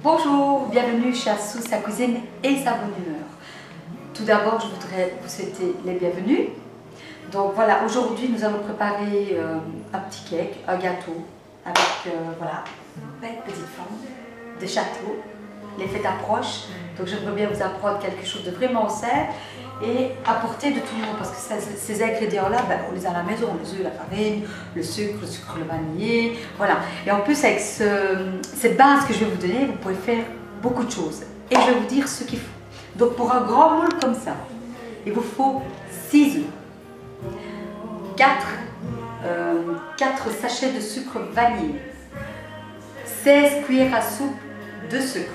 Bonjour, bienvenue chez Assou, sa cuisine et sa bonne humeur. Tout d'abord, je voudrais vous souhaiter les bienvenus. Donc voilà, aujourd'hui nous allons préparer un petit cake, un gâteau avec voilà, une belle petite forme de château. Les fêtes approchent, donc j'aimerais bien vous apprendre quelque chose de vraiment simple et à portée de tout le monde parce que ces ingrédients-là, ben, on les a à la maison, les œufs, la farine, le sucre, le vanillé, voilà. Et en plus avec cette base que je vais vous donner, vous pouvez faire beaucoup de choses. Et je vais vous dire ce qu'il faut. Donc pour un grand moule comme ça, il vous faut 6 œufs, 4 sachets de sucre vanillé, 16 cuillères à soupe de sucre,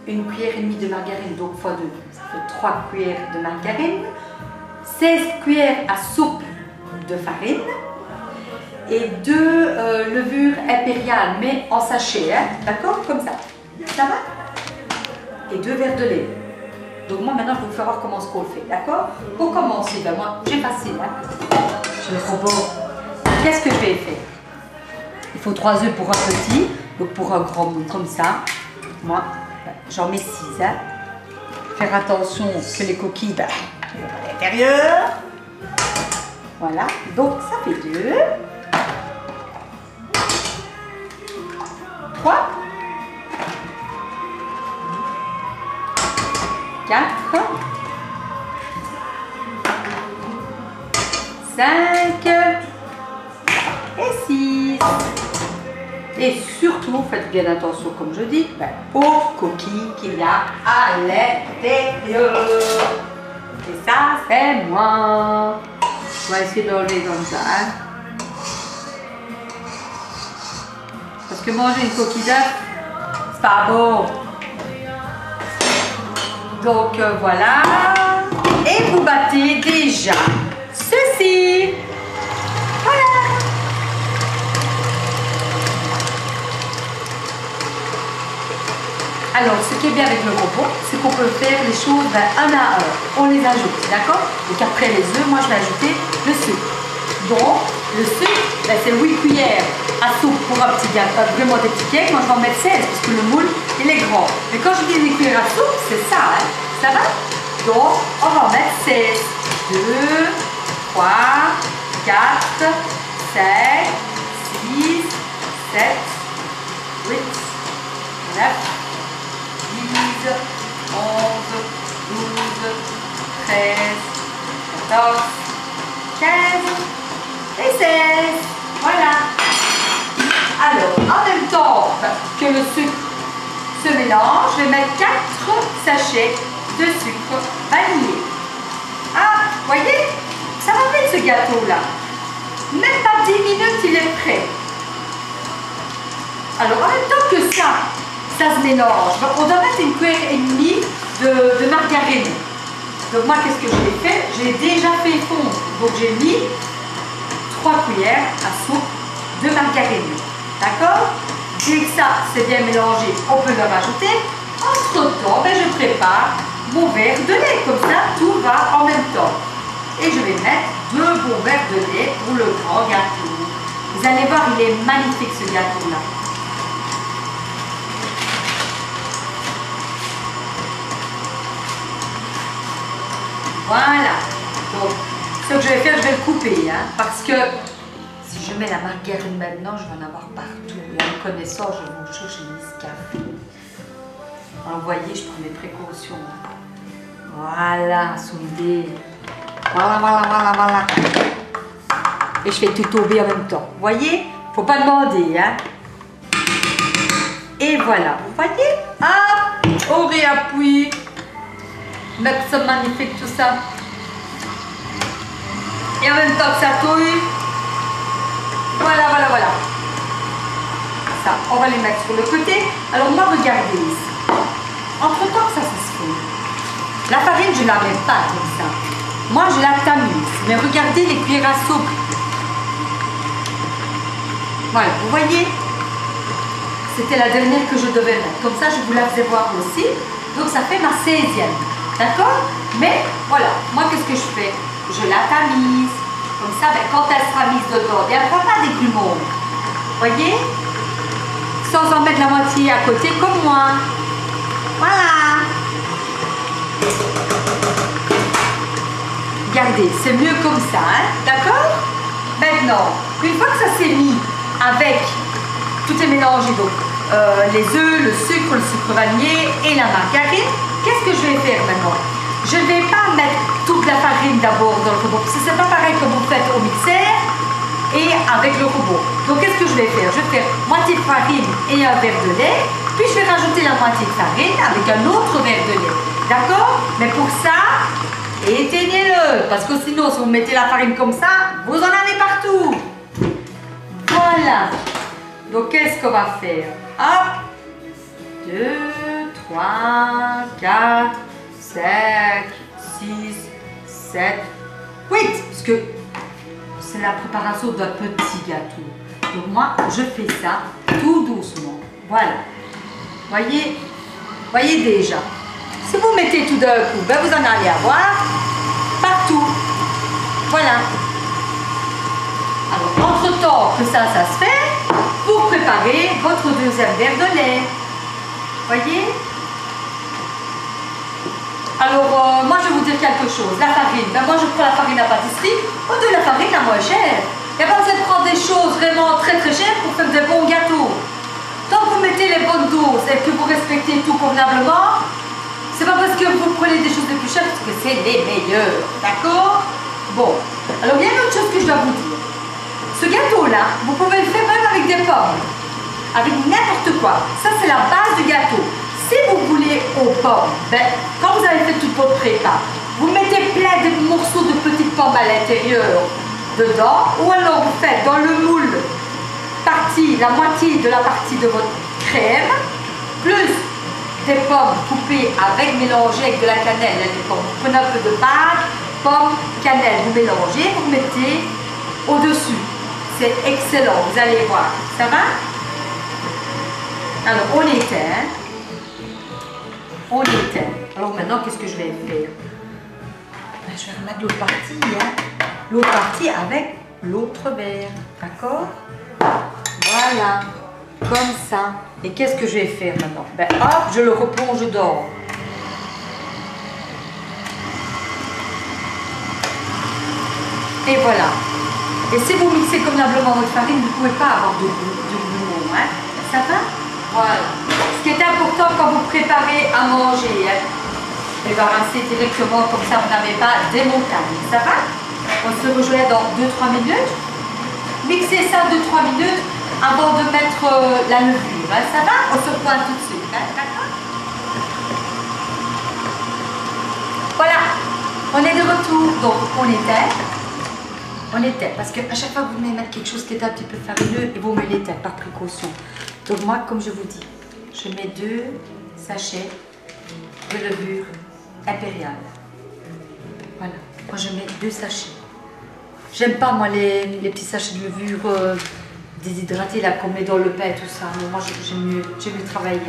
1 cuillère et demie de margarine, donc x 2, ça fait 3 cuillères de margarine, 16 cuillères à soupe de farine et 2 levures impériales, mais en sachet, hein, d'accord, comme ça, ça va? Et 2 verres de lait. Donc moi maintenant je vais vous faire voir comment on le fait, d'accord? Pour commencer, ben moi j'ai facile, hein. Je le propose. Qu'est-ce que je vais faire? Il faut 3 œufs pour un petit, donc pour un grand moule comme ça, moi j'en mets 6, hein. Faire attention que les coquilles, ben, à l'intérieur. Voilà, donc ça fait 2, 3, 4, 5 et 6. Et surtout, faites bien attention, comme je dis, ben, aux coquilles qu'il y a à l'intérieur. Et ça, c'est moi. On va essayer d'enlever comme ça. Hein. Parce que manger une coquille d'œuf, c'est pas bon. Donc voilà. Et vous battez déjà ceci. Voilà. Alors, ce qui est bien avec le robot, c'est qu'on peut faire les choses un à un. On les ajoute, d'accord? Donc après les œufs, moi je vais ajouter le sucre. Donc, le sucre, ben, c'est 8 cuillères à soupe pour un petit gâteau, vraiment des petits cakes. Moi je vais en mettre 16 parce que le moule, il est grand. Mais quand je dis 8 cuillères à soupe, c'est ça, hein? Ça va? Donc, on va en mettre 16. 2, 3, 4, 5, 6, 7, 8, 9, 10, 11, 12, 13, 14, 15 et 16. Voilà. Alors, en même temps que le sucre se mélange, je vais mettre 4 sachets de sucre vanillé. Ah, voyez, ça va vite ce gâteau-là. Même pas 10 minutes, il est prêt. Alors, en même temps que ça se mélange. On doit mettre 1 cuillère et demie de margarine. Donc moi, qu'est-ce que j'ai fait? J'ai déjà fait fondre. Donc j'ai mis 3 cuillères à soupe de margarine. D'accord? Dès que ça c'est bien mélangé, on peut le rajouter. Entre-temps, ben, je prépare mon verre de lait. Comme ça, tout va en même temps. Et je vais mettre 2 bons verres de lait pour le grand gâteau. Vous allez voir, il est magnifique ce gâteau-là. Voilà, donc ce que je vais faire, je vais le couper, hein, parce que si je mets la margarine maintenant, je vais en avoir partout. Et en me connaissant, je vais vous chaud chez Nescafé. Alors, vous voyez, je prends mes précautions. Voilà, soudé. Voilà. Et je fais tout tomber en même temps. Vous voyez, faut pas demander, hein. Et voilà, vous voyez, hop, on réappuie. Mettre ça magnifique, tout ça. Et en même temps que ça touille. Voilà. Ça, on va les mettre sur le côté. Alors moi, regardez ici. Entre temps que ça se fait. La farine, je ne la mets pas comme ça. Moi, je la tamise. Mais regardez les cuillères à soupe. Voilà, vous voyez? C'était la dernière que je devais mettre. Comme ça, je vous la faisais voir aussi. Donc ça fait ma 16e. D'accord? Mais voilà, moi qu'est-ce que je fais? Je la tamise. Comme ça, ben, quand elle sera mise dedans, elle ne fera pas des grumeaux. Voyez? sans en mettre la moitié à côté comme moi. Voilà. Regardez, c'est mieux comme ça, hein? D'accord? Maintenant, une fois que ça s'est mis avec, tout est mélangé, donc les œufs, le sucre vanillé et la margarine, qu'est-ce que je vais faire maintenant? Je ne vais pas mettre toute la farine d'abord dans le robot, parce que c'est pas pareil que vous faites au mixeur et avec le robot. Donc qu'est-ce que je vais faire? Je vais faire moitié de farine et un verre de lait, puis je vais rajouter la moitié de farine avec un autre verre de lait. D'accord? Mais pour ça, éteignez-le, parce que sinon, si vous mettez la farine comme ça, vous en avez partout. Voilà. Donc, qu'est-ce qu'on va faire? Hop. 2, 3, 4, 5, 6, 7, 8. Parce que c'est la préparation d'un petit gâteau. Donc, moi, je fais ça tout doucement. Voilà. Voyez déjà. Si vous mettez tout d'un coup, ben vous en allez avoir partout. Voilà. Alors, entre-temps que ça se fait, vous préparez votre deuxième verre de lait. Voyez? Alors, moi, je vais vous dire quelque chose. La farine. Ben, moi, je prends la farine à pâtisserie ou de la farine la moins chère. Et ben, vous allez prendre des choses vraiment très très chères pour faire de bons gâteaux. Tant que vous mettez les bonnes doses et que vous respectez tout convenablement, c'est pas parce que vous prenez des choses les plus chères que c'est les meilleures, d'accord? Bon, alors il y a une autre chose que je dois vous dire. Ce gâteau-là, vous pouvez le faire même avec des pommes, avec n'importe quoi. Ça, c'est la base du gâteau. Si vous voulez aux pommes, ben, quand vous avez fait toute votre prépa, vous mettez plein de morceaux de petites pommes à l'intérieur dedans, ou alors vous faites dans le moule la moitié de la partie de votre crème, plus des pommes coupées avec, mélangées avec de la cannelle, des pommes. Vous prenez un peu de pâte, pommes, cannelle, vous mélangez, vous mettez au-dessus. C'est excellent, vous allez voir. Ça va? Alors, on éteint. On éteint. Alors maintenant, qu'est-ce que je vais faire? Ben, je vais remettre l'autre partie. Hein? L'autre partie avec l'autre verre. D'accord? Voilà. Comme ça. Et qu'est-ce que je vais faire maintenant? Ben hop, je le replonge dedans. Et voilà. Et si vous mixez convenablement votre farine, vous ne pouvez pas avoir de goût. Hein? Ça va? Voilà. Ce qui est important quand vous préparez à manger, hein? Débarrasser directement, comme ça vous n'avez pas des montagnes. Ça va? On se rejoint dans 2-3 minutes. Mixez ça 2-3 minutes avant de mettre la levure. Hein? Ça va? On se revoit tout de suite. Hein? D'accord? Voilà. On est de retour. Donc, on éteint, parce qu'à chaque fois que vous venez mettre quelque chose qui est un petit peu farineux, il vaut mieux l'éteindre par précaution. Donc moi, comme je vous dis, je mets 2 sachets de levure impériale. Voilà, moi je mets 2 sachets. J'aime pas moi les petits sachets de levure déshydratée là qu'on met dans le pain et tout ça. Mais moi j'aime mieux travailler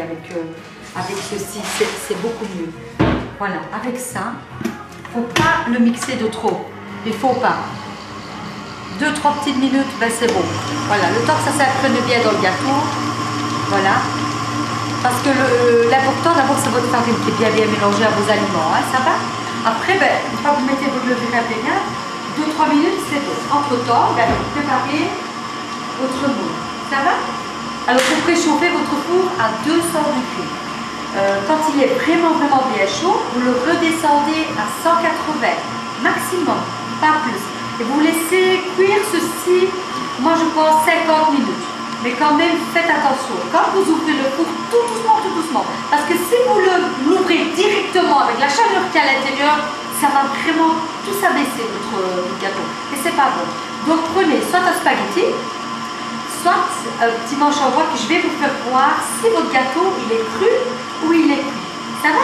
avec ceci, c'est beaucoup mieux. Voilà, avec ça, faut pas le mixer de trop. Il faut pas. 2-3 petites minutes, ben c'est bon. Voilà, le temps que ça s'imprègne bien dans le gâteau. Voilà. Parce que l'important d'abord c'est votre farine qui est bien mélangée à vos aliments. Hein, ça va? Après, ben, une fois que vous mettez votre levure impériale, 2-3 minutes, c'est bon. Entre temps, ben, vous préparez votre moule. Ça va? Alors vous préchauffez votre four à 200 degrés. Quand il est vraiment bien chaud, vous le redescendez à 180 maximum, pas plus. Et vous laissez cuire ceci, moi je pense 50 minutes. Mais quand même, faites attention. Quand vous ouvrez le four, tout doucement. Parce que si vous l'ouvrez directement avec la chaleur qu'il y a à l'intérieur, ça va vraiment tout s'abaisser votre gâteau. Et c'est pas bon. Donc prenez soit un spaghetti, soit un petit manche en bois que je vais vous faire voir si votre gâteau il est cru ou il est cuit. Ça va?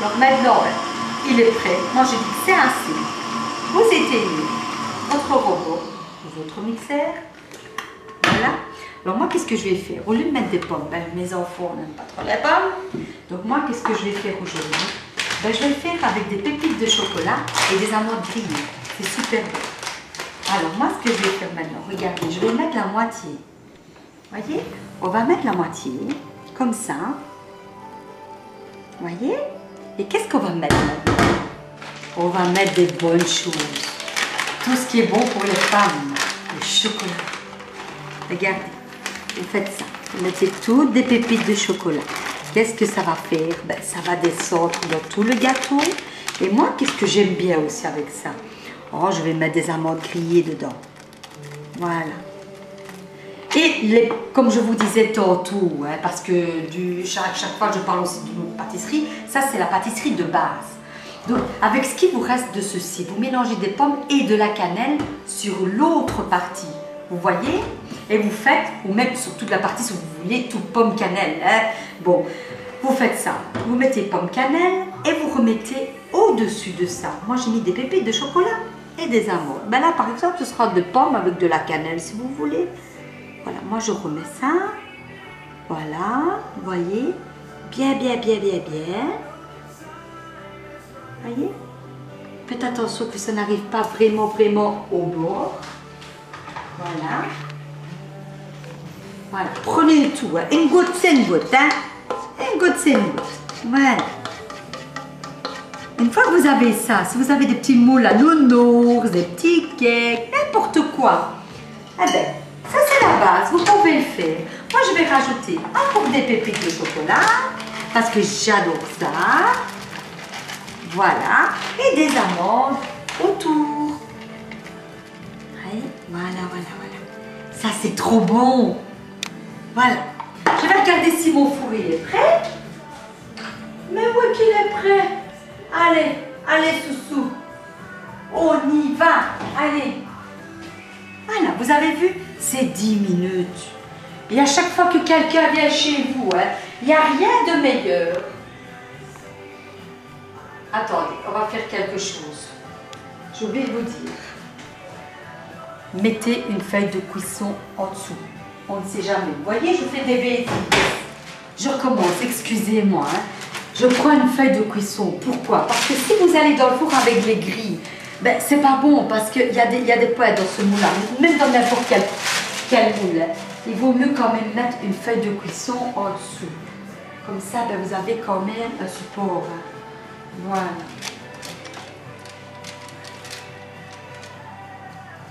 Donc maintenant, il est prêt. Moi je dis que c'est assez. Vous éteignez votre robot, votre mixeur. Voilà. Alors moi, qu'est-ce que je vais faire? Au lieu de mettre des pommes, ben, mes enfants n'aiment pas trop les pommes. Donc moi, qu'est-ce que je vais faire aujourd'hui? Ben, je vais le faire avec des pépites de chocolat et des amandes grillées. C'est super bon. Alors moi, ce que je vais faire maintenant, regardez, je vais mettre la moitié. Voyez? on va mettre la moitié, comme ça. Voyez? Et qu'est-ce qu'on va mettre maintenant? On va mettre des bonnes choses. Tout ce qui est bon pour les femmes. Le chocolat. Regardez, vous faites ça. Vous mettez toutes des pépites de chocolat. Qu'est-ce que ça va faire? Ben, ça va descendre dans tout le gâteau. Et moi, qu'est-ce que j'aime bien aussi avec ça? Oh, je vais mettre des amandes grillées dedans. Voilà. Et comme je vous disais tantôt, hein, parce que chaque fois je parle aussi d'une pâtisserie, ça c'est la pâtisserie de base. Donc avec ce qui vous reste de ceci, vous mélangez des pommes et de la cannelle sur l'autre partie. Vous voyez? Et vous faites, ou même sur toute la partie si vous voulez, tout pomme cannelle. Hein. Bon, vous faites ça. Vous mettez pomme cannelle et vous remettez au-dessus de ça. Moi j'ai mis des pépites de chocolat et des amandes. Ben là par exemple ce sera de pommes avec de la cannelle si vous voulez. Voilà, moi je remets ça. Voilà, vous voyez, bien, bien, bien, bien, bien. Voyez? Faites attention que ça n'arrive pas vraiment, vraiment au bord. Voilà. Voilà, prenez tout, hein. Une goutte, c'est une goutte, hein. Une goutte, c'est une goutte. Voilà. Une fois que vous avez ça, si vous avez des petits moules à nounours, des petits cakes, n'importe quoi, eh bien, ça c'est la base, vous pouvez le faire. Moi je vais rajouter encore des pépites de chocolat, parce que j'adore ça. Voilà, et des amandes autour. Voilà, voilà, voilà. Ça c'est trop bon. Voilà. Je vais regarder si mon four il est prêt. Mais oui qu'il est prêt. Allez, allez Soussou. On y va. Allez. Voilà, vous avez vu, c'est 10 minutes. Et à chaque fois que quelqu'un vient chez vous, hein, il n'y a rien de meilleur. Attendez, on va faire quelque chose. J'ai oublié de vous dire. Mettez une feuille de cuisson en dessous. On ne sait jamais. Vous voyez, je fais des bêtises. Je recommence, excusez-moi. Hein. Je prends une feuille de cuisson. Pourquoi? Parce que si vous allez dans le four avec les grilles, ben, c'est pas bon parce qu'il y a des poils dans ce moule-là, même dans n'importe quel moule. Il vaut mieux quand même mettre une feuille de cuisson en dessous. Comme ça, ben, vous avez quand même un support. Hein. Voilà.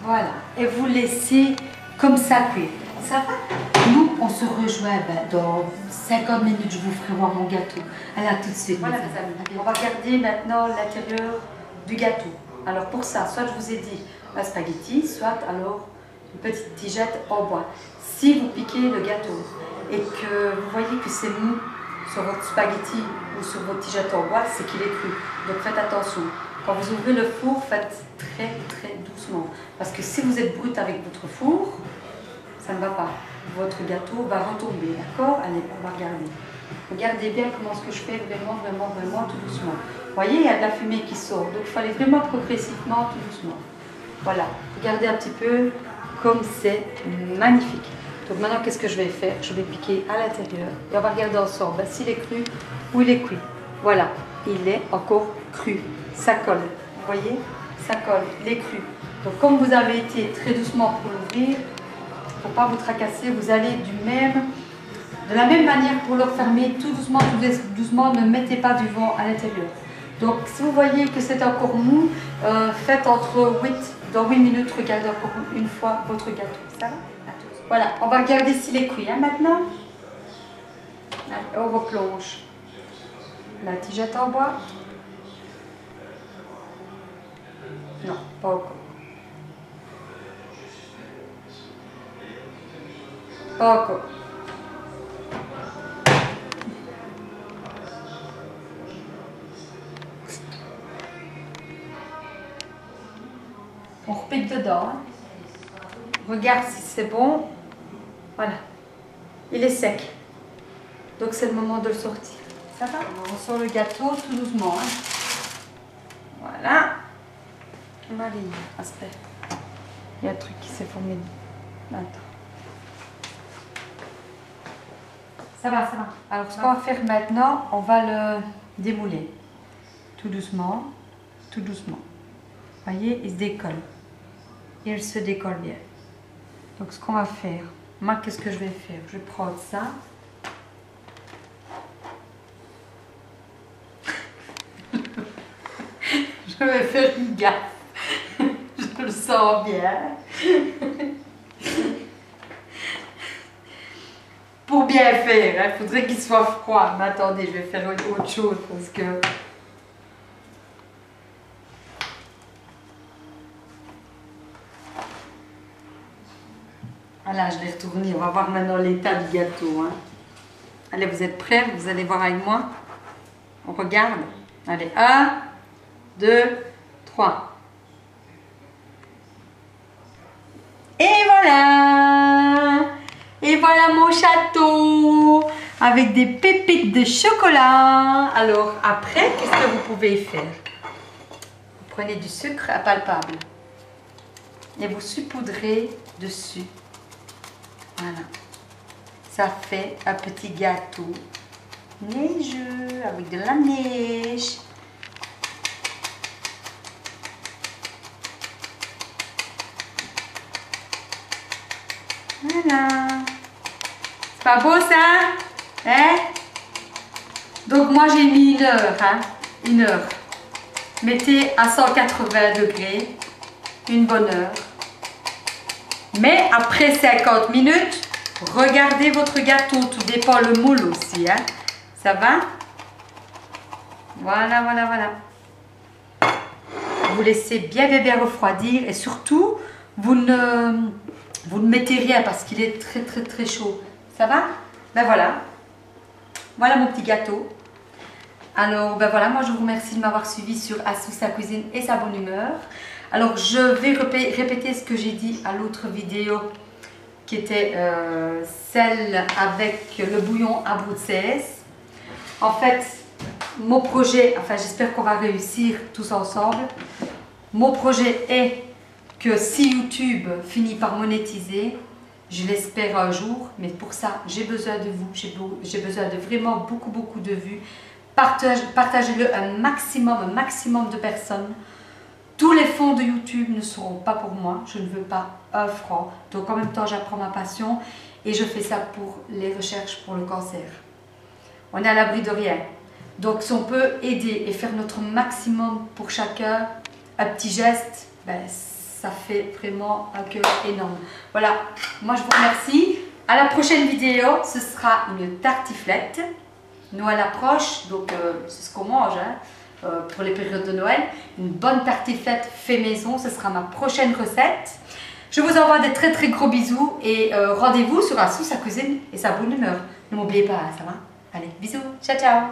Voilà. Et vous laissez comme ça cuire. Ça va? Nous, on se rejoint ben, dans 50 minutes. Je vous ferai voir mon gâteau. Allez, à tout de suite. Voilà, les amis. On va regarder maintenant l'intérieur du gâteau. Alors pour ça, soit je vous ai dit la spaghetti, soit alors une petite tigette en bois. Si vous piquez le gâteau et que vous voyez que c'est mou sur votre spaghetti ou sur votre tigette en bois, c'est qu'il est cru. Donc faites attention. Quand vous ouvrez le four, faites très très doucement. Parce que si vous êtes brut avec votre four, ça ne va pas. Votre gâteau va retomber, d'accord? Allez, on va regarder. Regardez bien comment ce que je fais, vraiment, vraiment, vraiment, tout doucement. Vous voyez, il y a de la fumée qui sort. Donc il fallait vraiment progressivement, tout doucement. Voilà, regardez un petit peu comme c'est magnifique. Donc maintenant, qu'est-ce que je vais faire? Je vais piquer à l'intérieur. Et on va regarder ensemble s'il est cru ou il est cuit. Voilà, il est encore cru. Ça colle, vous voyez? Ça colle, il est cru. Donc comme vous avez été très doucement pour l'ouvrir, il ne faut pas vous tracasser, vous allez de la même manière pour le refermer, tout doucement, ne mettez pas du vent à l'intérieur. Donc si vous voyez que c'est encore mou, faites dans 8 minutes, regardez encore une fois votre gâteau. Ça va? Voilà, on va regarder s'il est cuit hein, maintenant. Allez, on replonge la tigette en bois. Non, pas encore. Pas encore. On repique dedans. Hein. Regarde si c'est bon. Voilà. Il est sec. Donc c'est le moment de le sortir. Ça va? On sort le gâteau tout doucement. Hein. Voilà. Marie, aspect. Il y a un truc qui s'est formé. Attends. Ça va, ça va. Alors ce qu'on va faire maintenant, on va le démouler. Tout doucement, tout doucement. Vous voyez, il se décolle. Il se décolle bien. Donc ce qu'on va faire, Moi, qu'est-ce que je vais faire? Je vais prendre ça. Je vais faire une gaffe. Je le sens bien. Pour bien faire, il faudrait qu'il soit froid. Mais attendez, je vais faire autre chose parce que... Voilà, je l'ai retourné. On va voir maintenant l'état du gâteau. Hein. Allez, vous êtes prêts? Vous allez voir avec moi? On regarde. Allez, 1, 2, 3. Et voilà! Et voilà mon château avec des pépites de chocolat. Alors après, qu'est-ce que vous pouvez faire? Vous prenez du sucre impalpable et vous saupoudrez dessus. Voilà. Ça fait un petit gâteau neigeux avec de la neige. Voilà. C'est pas beau ça? Hein? Donc moi j'ai mis 1 heure. Hein? 1 heure. Mettez à 180 degrés. Une bonne heure. Mais après 50 minutes, regardez votre gâteau. Tout dépend le moule aussi. Hein? Ça va? Voilà, voilà, voilà. Vous laissez bien refroidir et surtout, vous ne mettez rien parce qu'il est très chaud. Ça va? Ben voilà. Voilà mon petit gâteau. Alors, ben voilà, moi je vous remercie de m'avoir suivi sur Astou sa cuisine et sa bonne humeur. Alors, je vais répéter ce que j'ai dit à l'autre vidéo qui était celle avec le bouillon à Bruxelles. En fait, mon projet, enfin j'espère qu'on va réussir tous ensemble. Mon projet est que si YouTube finit par monétiser, je l'espère un jour, mais pour ça, j'ai besoin de vous, j'ai besoin de vraiment beaucoup de vues. Partagez-le un maximum de personnes. Tous les fonds de YouTube ne seront pas pour moi, je ne veux pas 1 franc. Donc en même temps, j'apprends ma passion et je fais ça pour les recherches pour le cancer. On est à l'abri de rien. Donc si on peut aider et faire notre maximum pour chacun, un petit geste, ben, ça fait vraiment un cœur énorme. Voilà, moi je vous remercie. À la prochaine vidéo, ce sera une tartiflette. Noël approche, donc c'est ce qu'on mange hein, pour les périodes de Noël. Une bonne tartiflette fait maison, ce sera ma prochaine recette. Je vous envoie des très gros bisous et rendez-vous sur Astou sa cuisine et sa bonne humeur. Ne m'oubliez pas, ça va? Allez, bisous, ciao ciao.